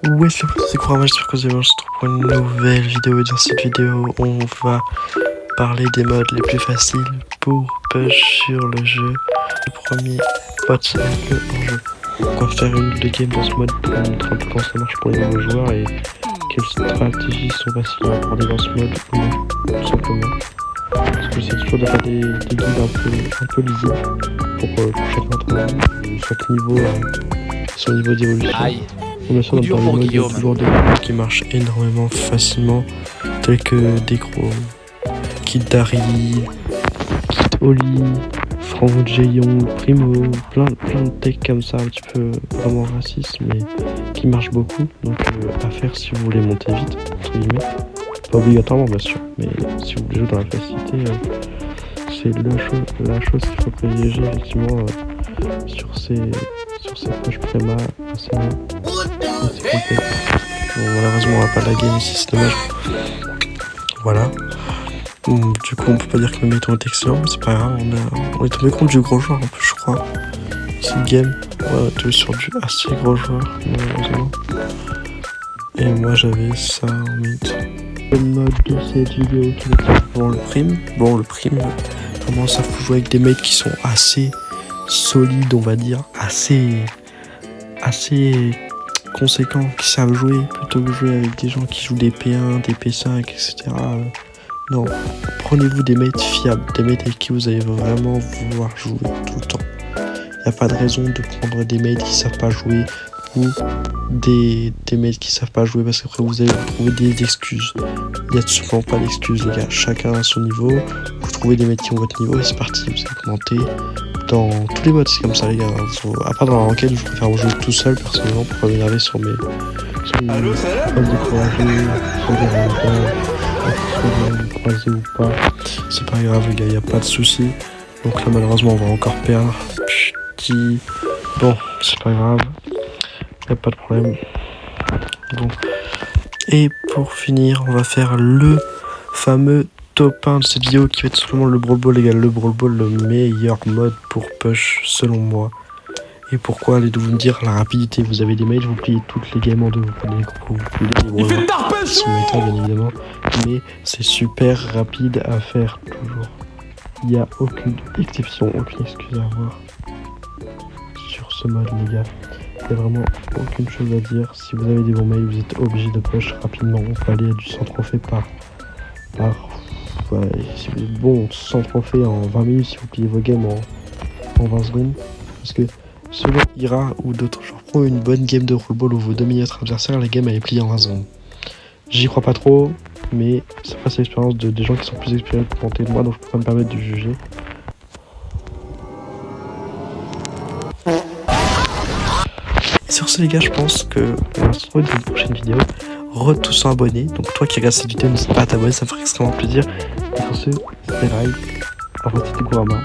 Ouais, c'est quoi, j'espère que vous allez bien, je se retrouve pour une nouvelle vidéo. Et dans cette vidéo, on va parler des modes les plus faciles pour push sur le jeu. Le premier mode, c'est le hors-jeu. On va faire une ou deux games dans ce mode pour montrer un peu comment ça marche pour les nouveaux joueurs et quelles stratégies sont faciles à aborder dans ce mode ou non, tout simplement. Parce que c'est toujours d'avoir des guides un peu lisibles pour chacun d'entre nous, chaque niveau son niveau d'évolution. Bien sûr, dans le mode, il y a toujours des modes qui marchent énormément facilement, tels que des gros Kid Dari, Kid Oli, Franck Jayon, Primo, plein de techs comme ça, un petit peu vraiment racistes, mais qui marchent beaucoup. Donc à faire si vous voulez monter vite, entre guillemets. Pas obligatoirement bien sûr, mais si vous voulez jouer dans la facilité, c'est la chose qu'il faut privilégier effectivement sur ces poches préma assez complexes. Bon, malheureusement on n'a pas la game ici, c'est dommage. Voilà. Du coup on peut pas dire que mes mates ont été excellents, mais c'est pas grave, on est tombé contre du gros joueur un peu je crois. C'est une game, on est tombé sur du assez gros joueur malheureusement. Et moi j'avais ça en mate. Le mode de cette vidéo qui va être pour le prime. Bon le prime, vraiment ça faut jouer avec des mates qui sont assez solides on va dire, assez conséquents, qui savent jouer plutôt que jouer avec des gens qui jouent des P1, des P5, etc. Non, prenez-vous des mates fiables, des mates avec qui vous allez vraiment vouloir jouer tout le temps. Il n'y a pas de raison de prendre des mates qui savent pas jouer ou des mates qui savent pas jouer parce qu'après vous allez vous trouver des excuses. Il n'y a tout simplement pas d'excuses les gars, chacun à son niveau, vous trouvez des mates qui ont votre niveau et c'est parti, vous allez commenter. Dans tous les modes c'est comme ça les gars, à part dans la ranked je préfère jouer tout seul personnellement pour pas m'énerver sur mes découragés, sur des ranked, croisé ou pas, c'est pas grave les gars, y a pas de soucis. Donc là malheureusement on va encore perdre. Bon, c'est pas grave, y a pas de problème. Bon. Et pour finir, on va faire le fameux top 1 de cette vidéo qui va être simplement le Brawl Ball les gars. Le Brawl Ball, le meilleur mode pour push selon moi. Et pourquoi allez-vous me dire la rapidité? Vous avez des mails, vous pliez toutes les games en deux, vous prenez les groupes, vous pliez les gros bien évidemment, mais c'est super rapide à faire toujours. Il n'y a aucune exception, aucune excuse à avoir sur ce mode les gars. Il n'y a vraiment aucune chose à dire. Si vous avez des bons mails, vous êtes obligé de push rapidement. On peut aller à du 100 trophées ouais, si vous êtes bon 100 trophées en 20 minutes, si vous pliez vos games en 20 secondes. Parce que selon Ira ou d'autres joueurs pro, une bonne game de Brawl Ball où vous dominez votre adversaire, la game elle est pliée en 20 secondes. J'y crois pas trop, mais ça passe l'expérience des gens qui sont plus expérimentés que moi, donc je peux pas me permettre de juger. Et sur ce les gars, je pense que on va se retrouver dans une prochaine vidéo. Tous sont abonnés, donc toi qui regardes cette vidéo, n'hésite pas à t'abonner, ça me ferait extrêmement plaisir. Et sur ce, c'était Rai, à votre Kurama.